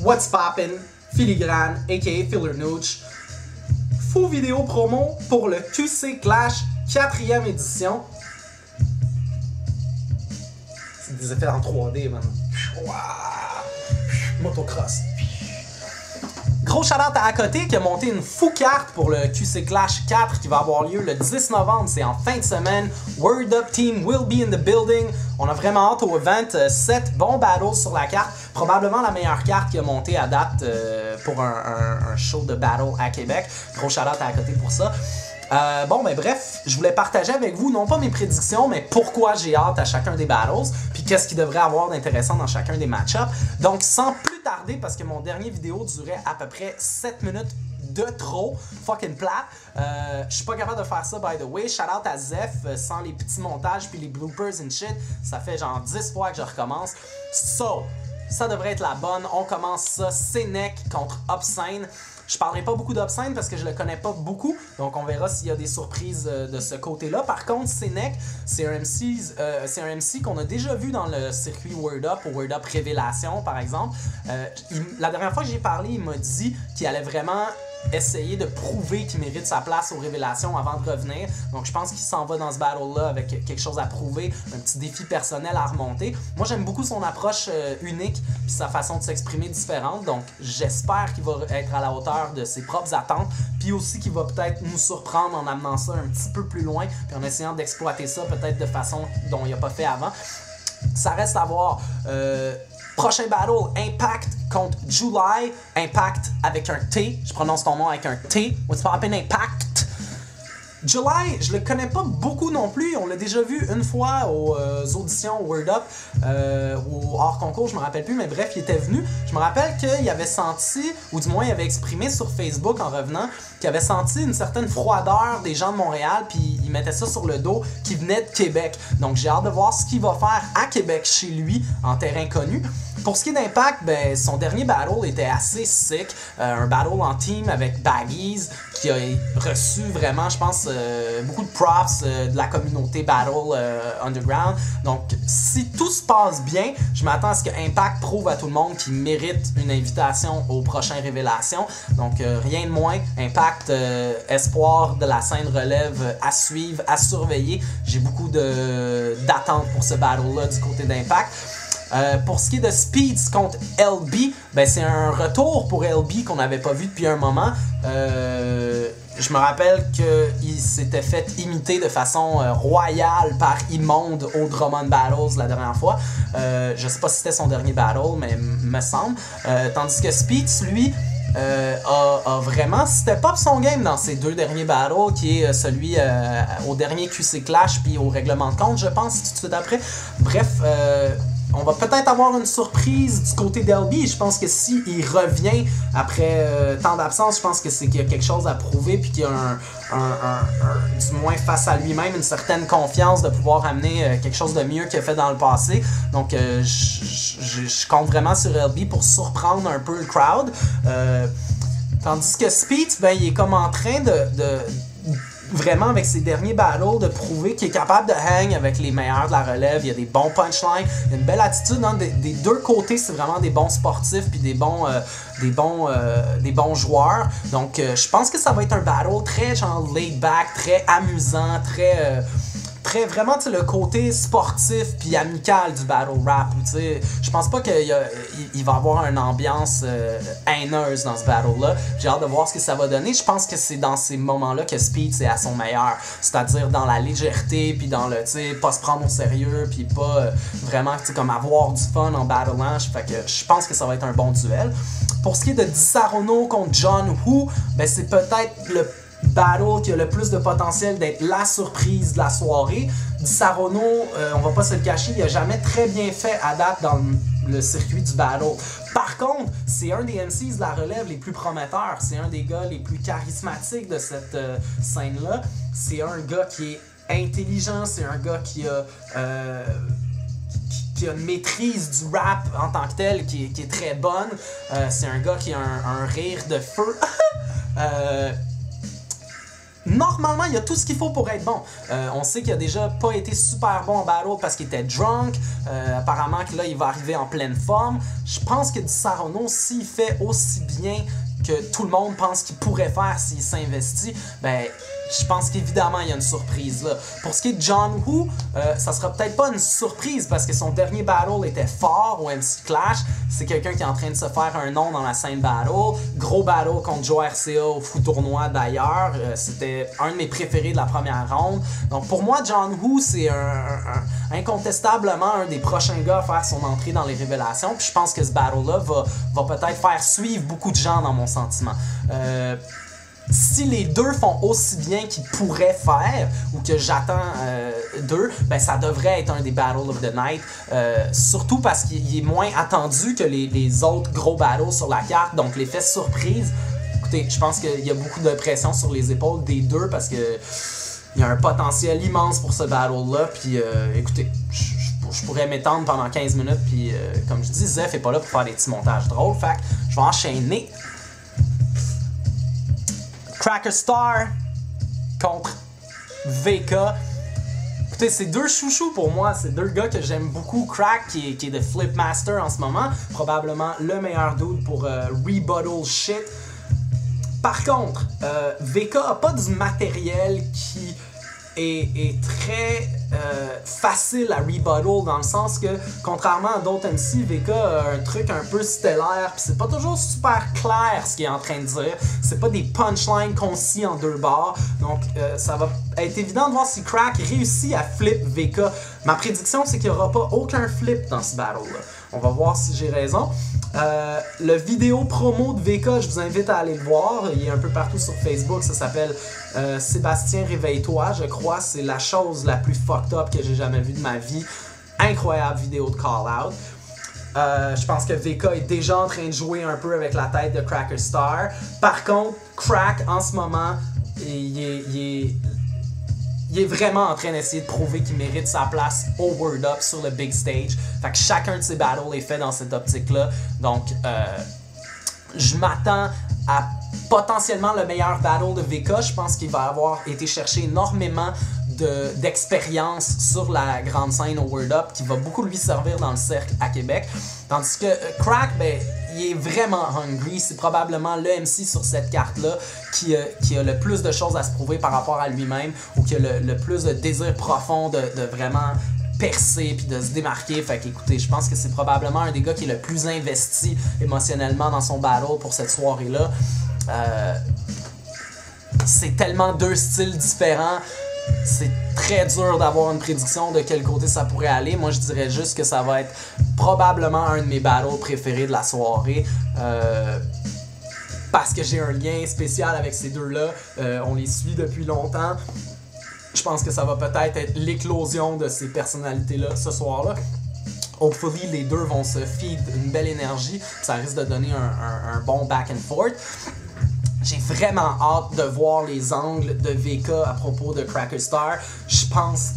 What's Poppin', Filigrane, aka Filler Nooch. Faux vidéo promo pour le QC Clash 4e édition. C'est des effets en 3D, man. Wow. Motocross. Gros shout-out à Côté qui a monté une fou carte pour le QC Clash 4 qui va avoir lieu le 10 novembre. C'est en fin de semaine. Word Up Team will be in the building. On a vraiment hâte au event. 7 bons battles sur la carte. Probablement la meilleure carte qui a monté à date pour un show de battle à Québec. Gros shout-out à Côté pour ça. Bon, ben bref, je voulais partager avec vous, non pas mes prédictions, mais pourquoi j'ai hâte à chacun des battles, puis qu'est-ce qu'il devrait avoir d'intéressant dans chacun des match-ups. Donc, sans plus tarder, parce que mon dernier vidéo durait à peu près 7 minutes de trop, fucking plat. Je suis pas capable de faire ça, by the way. Shout out à Zeph, sans les petits montages puis les bloopers and shit. Ça fait genre 10 fois que je recommence. So, ça devrait être la bonne. On commence ça. Senec contre Obscene. Je parlerai pas beaucoup d'Obscene parce que je le connais pas beaucoup, donc on verra s'il y a des surprises de ce côté-là. Par contre, Senec, c'est un MC qu'on a déjà vu dans le circuit Word Up, au Word Up Révélation par exemple. La dernière fois que j'ai parlé, il m'a dit qu'il allait vraiment essayer de prouver qu'il mérite sa place aux révélations avant de revenir. Donc je pense qu'il s'en va dans ce battle-là avec quelque chose à prouver, un petit défi personnel à remonter. Moi j'aime beaucoup son approche unique puis sa façon de s'exprimer différente. Donc j'espère qu'il va être à la hauteur de ses propres attentes puis aussi qu'il va peut-être nous surprendre en amenant ça un petit peu plus loin puis en essayant d'exploiter ça peut-être de façon dont il n'a pas fait avant. Ça reste à voir. Prochain battle, Impact contre July. Impact avec un T. Je prononce ton nom avec un T. What's poppin' Impact? July, je le connais pas beaucoup non plus. On l'a déjà vu une fois aux auditions Word Up ou hors concours, je me rappelle plus, mais bref, il était venu. Je me rappelle qu'il avait senti, ou du moins il avait exprimé sur Facebook en revenant, qu'il avait senti une certaine froideur des gens de Montréal, puis il mettait ça sur le dos, qui venait de Québec. Donc j'ai hâte de voir ce qu'il va faire à Québec chez lui, en terrain connu. Pour ce qui est d'Impact, ben, son dernier battle était assez sick. Un battle en team avec Baggies qui a reçu vraiment, je pense, beaucoup de props de la communauté Battle Underground. Donc, si tout se passe bien, je m'attends à ce que Impact prouve à tout le monde qu'il mérite une invitation aux prochaines révélations. Donc, rien de moins. Impact, espoir de la scène relève à suivre, à surveiller. J'ai beaucoup d'attentes pour ce battle-là du côté d'Impact. Pour ce qui est de Speeds contre LB, ben c'est un retour pour LB qu'on n'avait pas vu depuis un moment. Je me rappelle qu'il s'était fait imiter de façon royale par Immonde au Drummond Battles la dernière fois. Je sais pas si c'était son dernier battle, mais me semble. Tandis que Speeds, lui, a vraiment step up son game dans ses deux derniers battles, qui est celui au dernier QC Clash puis au règlement de compte, je pense, tout de suite après. Bref, on va peut-être avoir une surprise du côté d'LB. Je pense que s'il revient après tant d'absence, je pense que c'est qu'il y a quelque chose à prouver puis qu'il y a du moins face à lui-même une certaine confiance de pouvoir amener quelque chose de mieux qu'il a fait dans le passé. Donc je compte vraiment sur LB pour surprendre un peu le crowd. Tandis que Speed, ben, il est comme en train de vraiment avec ses derniers battles de prouver qu'il est capable de hang avec les meilleurs de la relève. Il y a des bons punchlines, il y a une belle attitude, hein, des deux côtés. C'est vraiment des bons sportifs puis des bons joueurs. Donc je pense que ça va être un battle très genre laid back, très amusant, très vraiment le côté sportif puis amical du battle rap. Je pense pas qu'il va avoir une ambiance haineuse dans ce battle-là. J'ai hâte de voir ce que ça va donner. Je pense que c'est dans ces moments-là que Speed c'est à son meilleur. C'est-à-dire dans la légèreté puis dans le pas se prendre au sérieux puis pas vraiment comme avoir du fun en battlant. Fait que je pense que ça va être un bon duel. Pour ce qui est de Disaronno contre John Woo, ben c'est peut-être le battle qui a le plus de potentiel d'être la surprise de la soirée. Disaronno, on va pas se le cacher, il a jamais très bien fait à date dans le circuit du battle. Par contre, c'est un des MCs de la relève les plus prometteurs. C'est un des gars les plus charismatiques de cette scène-là. C'est un gars qui est intelligent, c'est un gars qui a une maîtrise du rap en tant que tel qui est très bonne. C'est un gars qui a un rire de feu. normalement, il y a tout ce qu'il faut pour être bon. On sait qu'il a déjà pas été super bon en battle parce qu'il était drunk. Apparemment que là, il va arriver en pleine forme. Je pense que Di Saronno, s'il fait aussi bien que tout le monde pense qu'il pourrait faire s'il s'investit, ben, je pense qu'évidemment, il y a une surprise là. Pour ce qui est de John Woo, ça sera peut-être pas une surprise parce que son dernier battle était fort au MC Clash. C'est quelqu'un qui est en train de se faire un nom dans la scène battle. Gros battle contre Joe RCA au fou tournoi d'ailleurs. C'était un de mes préférés de la première ronde. Donc pour moi, John Woo, c'est incontestablement un des prochains gars à faire son entrée dans les révélations. Puis je pense que ce battle-là va peut-être faire suivre beaucoup de gens dans mon sentiment. Si les deux font aussi bien qu'ils pourraient faire, ou que j'attends d'eux, ben ça devrait être un des Battle of the Night. Surtout parce qu'il est moins attendu que les autres gros battles sur la carte, donc l'effet surprise. Écoutez, je pense qu'il y a beaucoup de pression sur les épaules des deux parce que il y a un potentiel immense pour ce battle-là. Puis écoutez, je pourrais m'étendre pendant 15 minutes, puis comme je dis, Zeph est pas là pour faire des petits montages drôles, fait que je vais enchaîner. Cracker Star contre VK. Écoutez, c'est deux chouchous pour moi, c'est deux gars que j'aime beaucoup. Crack, qui est de Flipmaster en ce moment, probablement le meilleur dude pour rebuttal shit. Par contre, VK a pas du matériel qui est très facile à rebuttal, dans le sens que, contrairement à d'autres MC, VK a un truc un peu stellaire, pis c'est pas toujours super clair ce qu'il est en train de dire. C'est pas des punchlines concis en deux barres, donc ça va être évident de voir si Crack réussit à flip VK. Ma prédiction, c'est qu'il n'y aura pas aucun flip dans ce battle-là. On va voir si j'ai raison. Le vidéo promo de VK, je vous invite à aller le voir. Il est un peu partout sur Facebook. Ça s'appelle Sébastien Réveille-toi, je crois. C'est la chose la plus fucked up que j'ai jamais vue de ma vie. Incroyable vidéo de call-out. Je pense que VK est déjà en train de jouer un peu avec la tête de Cracker Star. Par contre, Crack, en ce moment, il est vraiment en train d'essayer de prouver qu'il mérite sa place au Word Up sur le big stage. Fait que chacun de ses battles est fait dans cette optique-là. Donc, je m'attends à potentiellement le meilleur battle de VK. Je pense qu'il va avoir été chercher énormément d'expérience sur la grande scène au Word Up qui va beaucoup lui servir dans le cercle à Québec. Tandis que Crack, ben, il est vraiment hungry. C'est probablement le MC sur cette carte-là qui a le plus de choses à se prouver par rapport à lui-même ou qui a le plus de désir profond de vraiment percer puis de se démarquer. Fait qu'écoutez, je pense que c'est probablement un des gars qui est le plus investi émotionnellement dans son battle pour cette soirée-là. C'est tellement deux styles différents. C'est très dur d'avoir une prédiction de quel côté ça pourrait aller. Moi, je dirais juste que ça va être probablement un de mes battles préférés de la soirée. Parce que j'ai un lien spécial avec ces deux-là. On les suit depuis longtemps. Je pense que ça va peut-être être l'éclosion de ces personnalités-là ce soir-là. Hopefully, les deux vont se feed une belle énergie. Ça risque de donner un bon back and forth. J'ai vraiment hâte de voir les angles de VK à propos de Cracker Star. Je pense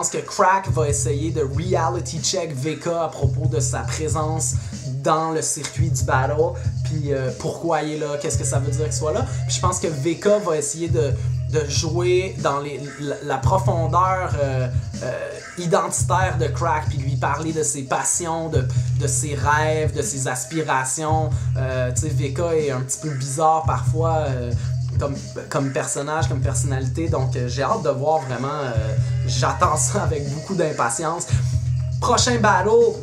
que Crack va essayer de reality check VK à propos de sa présence dans le circuit du battle, puis pourquoi il est là, qu'est-ce que ça veut dire qu'il soit là. Puis je pense que VK va essayer de jouer dans la profondeur identitaire de Crack, puis lui parler de ses passions, de ses rêves, de ses aspirations. Tu sais, VK est un petit peu bizarre parfois comme personnage, comme personnalité, donc j'ai hâte de voir vraiment. J'attends ça avec beaucoup d'impatience. Prochain battle.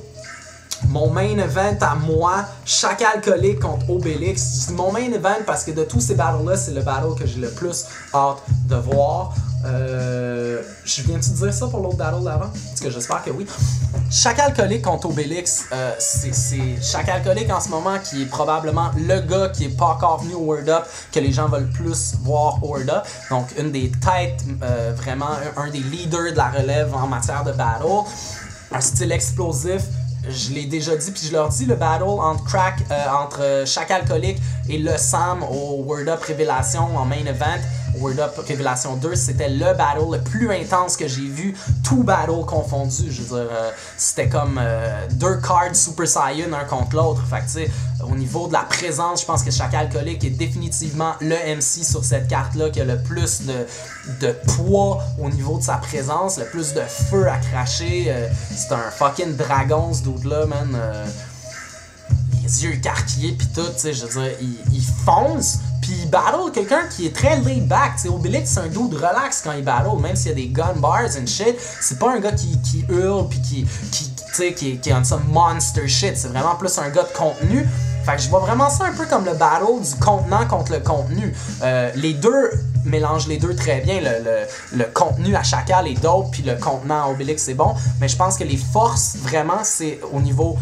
Mon main event à moi, Chacal Alcoolique contre Obélix. Je dis mon main event parce que de tous ces battles-là, c'est le battle que j'ai le plus hâte de voir. Je viens-tu de dire ça pour l'autre battle d'avant? Parce que j'espère que oui. Chacal Alcoolique contre Obélix, c'est Chacal Alcoolique en ce moment qui est probablement le gars qui est pas encore venu au Word Up, que les gens veulent plus voir au Word Up. Donc une des têtes, vraiment un des leaders de la relève en matière de battle. Un style explosif. Je l'ai déjà dit, puis je leur dis, le battle entre Chacal Alcoolique et le Sam au Word Up Révélation en main event, Word Up Révélation 2, c'était le battle le plus intense que j'ai vu, tout battle confondu. Je veux dire, c'était comme deux cards Super Saiyan un contre l'autre. Fait que tu sais, Au niveau de la présence, je pense que Chacal Alcoolique est définitivement le MC sur cette carte-là qui a le plus de poids au niveau de sa présence, le plus de feu à cracher. C'est un fucking dragon, ce dude-là, man. Les yeux écarquillés pis tout, tu sais, je veux dire, il fonce. Puis il battle quelqu'un qui est très laid back. T'sais, Obélix, c'est un dude relax quand il battle, même s'il y a des gun bars and shit. C'est pas un gars qui hurle pis qui est on some monster shit. C'est vraiment plus un gars de contenu. Fait que je vois vraiment ça un peu comme le battle du contenant contre le contenu. Les deux mélangent les deux très bien. Le contenu à Chacal est dope, puis le contenant à Obélix c'est bon. Mais je pense que les forces, vraiment, c'est au niveau...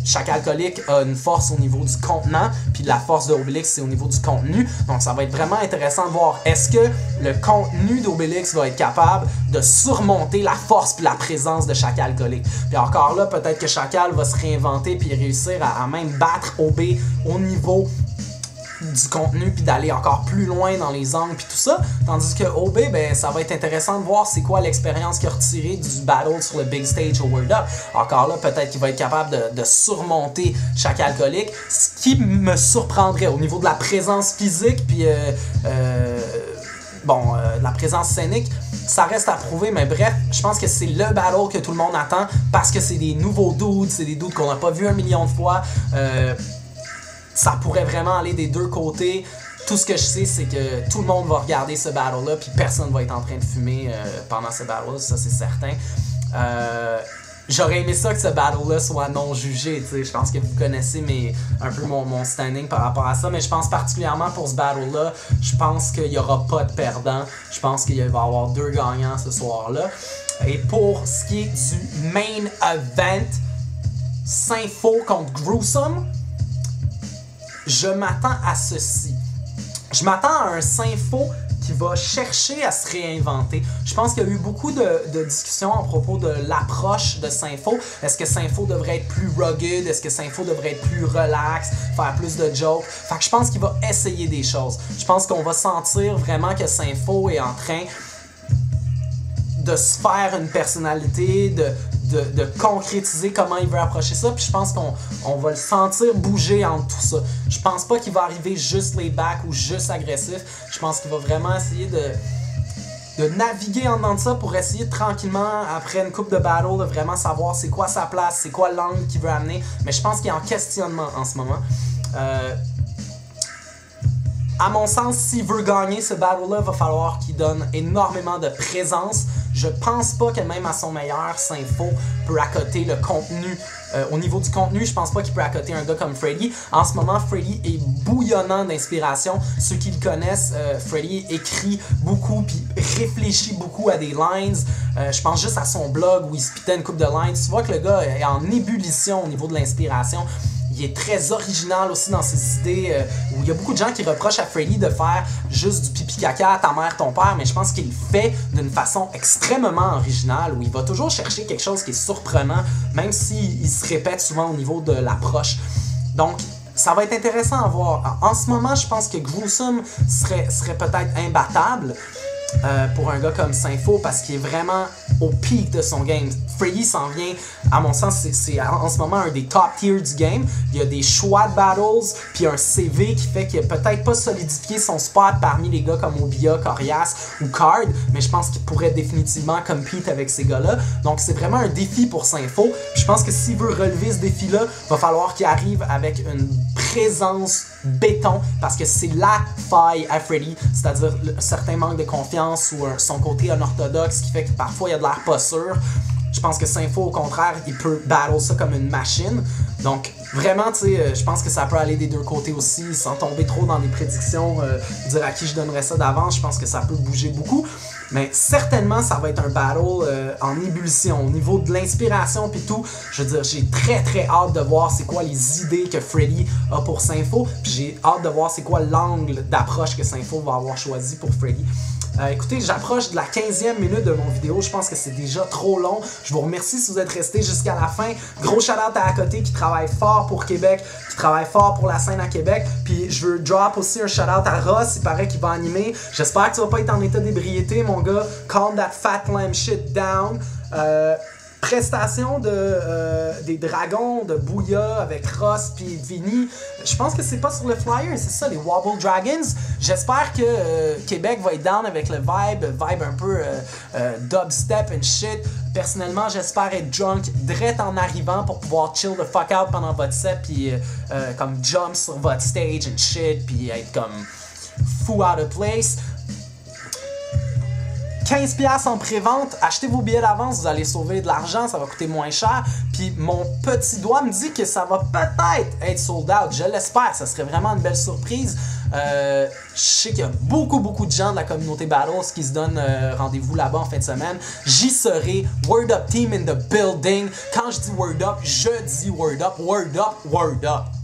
Chacal Alcoolique a une force au niveau du contenant, puis la force d'Obélix c'est au niveau du contenu. Donc ça va être vraiment intéressant de voir est-ce que le contenu d'Obélix va être capable de surmonter la force puis la présence de Chacal Alcoolique. Puis encore là, peut-être que Chacal va se réinventer puis réussir à même battre OB au niveau du contenu puis d'aller encore plus loin dans les angles puis tout ça, tandis que OB, ben ça va être intéressant de voir c'est quoi l'expérience qu'il a retirée du battle sur le big stage au Word Up. Encore là, peut-être qu'il va être capable de surmonter Chacal Alcoolique, ce qui me surprendrait au niveau de la présence physique puis la présence scénique, ça reste à prouver, mais bref, je pense que c'est le battle que tout le monde attend parce que c'est des nouveaux dudes, c'est des dudes qu'on n'a pas vu 1 million de fois. Ça pourrait vraiment aller des deux côtés. Tout ce que je sais, c'est que tout le monde va regarder ce battle-là, puis personne va être en train de fumer pendant ce battle-là, ça c'est certain. J'aurais aimé ça que ce battle-là soit non jugé, tu sais. Je pense que vous connaissez un peu mon standing par rapport à ça, mais je pense particulièrement pour ce battle-là, je pense qu'il n'y aura pas de perdant. Je pense qu'il va y avoir 2 gagnants ce soir-là. Et pour ce qui est du main event, Sympho contre Gruesome, je m'attends à ceci. Je m'attends à un Sympho qui va chercher à se réinventer. Je pense qu'il y a eu beaucoup de discussions à propos de l'approche de Sympho. Est-ce que Sympho devrait être plus rugged? Est-ce que Sympho devrait être plus relax? Faire plus de jokes? Fait que je pense qu'il va essayer des choses. Je pense qu'on va sentir vraiment que Sympho est en train de se faire une personnalité, de concrétiser comment il veut approcher ça, puis je pense qu'on va le sentir bouger entre tout ça. Je pense pas qu'il va arriver juste laid back ou juste agressif. Je pense qu'il va vraiment essayer de naviguer en dedans de ça pour essayer tranquillement, après une coupe de battle, de vraiment savoir c'est quoi sa place, c'est quoi l'angle qu'il veut amener. Mais je pense qu'il est en questionnement en ce moment. À mon sens, s'il veut gagner ce battle-là, il va falloir qu'il donne énormément de présence. Je pense pas que même à son meilleur, Sympho peut accoter le contenu. Au niveau du contenu, je pense pas qu'il peut accoter un gars comme Freddy. En ce moment, Freddy est bouillonnant d'inspiration. Ceux qui le connaissent, Freddy écrit beaucoup puis réfléchit beaucoup à des lines. Je pense juste à son blog où il spitait une coupe de lines. Tu vois que le gars est en ébullition au niveau de l'inspiration. Il est très original aussi dans ses idées, où il y a beaucoup de gens qui reprochent à Freddy de faire juste du pipi caca à ta mère, ton père, mais je pense qu'il le fait d'une façon extrêmement originale, où il va toujours chercher quelque chose qui est surprenant, même s'il se répète souvent au niveau de l'approche. Donc, ça va être intéressant à voir. En ce moment, je pense que Gruesome serait peut-être imbattable pour un gars comme Sympho parce qu'il est vraiment au pic de son game. Freddy s'en vient, à mon sens, c'est en ce moment un des top tiers du game. Il y a des choix de battles, puis un CV qui fait qu'il n'a peut-être pas solidifié son spot parmi les gars comme Obia, Corias ou Card, mais je pense qu'il pourrait définitivement compete avec ces gars-là. Donc c'est vraiment un défi pour Sympho. Je pense que s'il veut relever ce défi-là, il va falloir qu'il arrive avec une présence béton, parce que c'est la faille à Freddy, c'est-à-dire un certain manque de confiance ou son côté unorthodoxe qui fait que parfois il y a de l'air pas sûr. Je pense que Sympho, au contraire, il peut battle ça comme une machine. Donc, vraiment, tu sais, je pense que ça peut aller des deux côtés aussi, sans tomber trop dans des prédictions, dire à qui je donnerais ça d'avance. Je pense que ça peut bouger beaucoup. Mais certainement, ça va être un battle en ébullition. Au niveau de l'inspiration puis tout, je veux dire, j'ai très hâte de voir c'est quoi les idées que Freddy a pour Sympho. Puis j'ai hâte de voir c'est quoi l'angle d'approche que Sympho va avoir choisi pour Freddy. Écoutez, j'approche de la 15e minute de mon vidéo. Je pense que c'est déjà trop long. Je vous remercie si vous êtes restés jusqu'à la fin. Gros shout-out à Côté qui travaille fort pour Québec, qui travaille fort pour la scène à Québec. Puis je veux drop aussi un shout-out à Ross. Il paraît qu'il va animer. J'espère que tu vas pas être en état d'ébriété, mon gars. Calm that fat lamb shit down. prestation des Dragons de Booyah avec Ross puis Vinny. Je pense que c'est pas sur le flyer, c'est ça, les Wobble Dragons. J'espère que Québec va être down avec le vibe un peu dubstep and shit. Personnellement, j'espère être drunk direct en arrivant pour pouvoir chill the fuck out pendant votre set puis comme jump sur votre stage and shit puis être comme fou out of place. 15$ en pré-vente, achetez vos billets d'avance, vous allez sauver de l'argent, ça va coûter moins cher. Puis mon petit doigt me dit que ça va peut-être être sold out, je l'espère, ça serait vraiment une belle surprise. Je sais qu'il y a beaucoup de gens de la communauté Battles qui se donnent rendez-vous là-bas en fin de semaine. J'y serai, Word Up Team in the building. Quand je dis Word Up, je dis Word Up, Word Up, Word Up.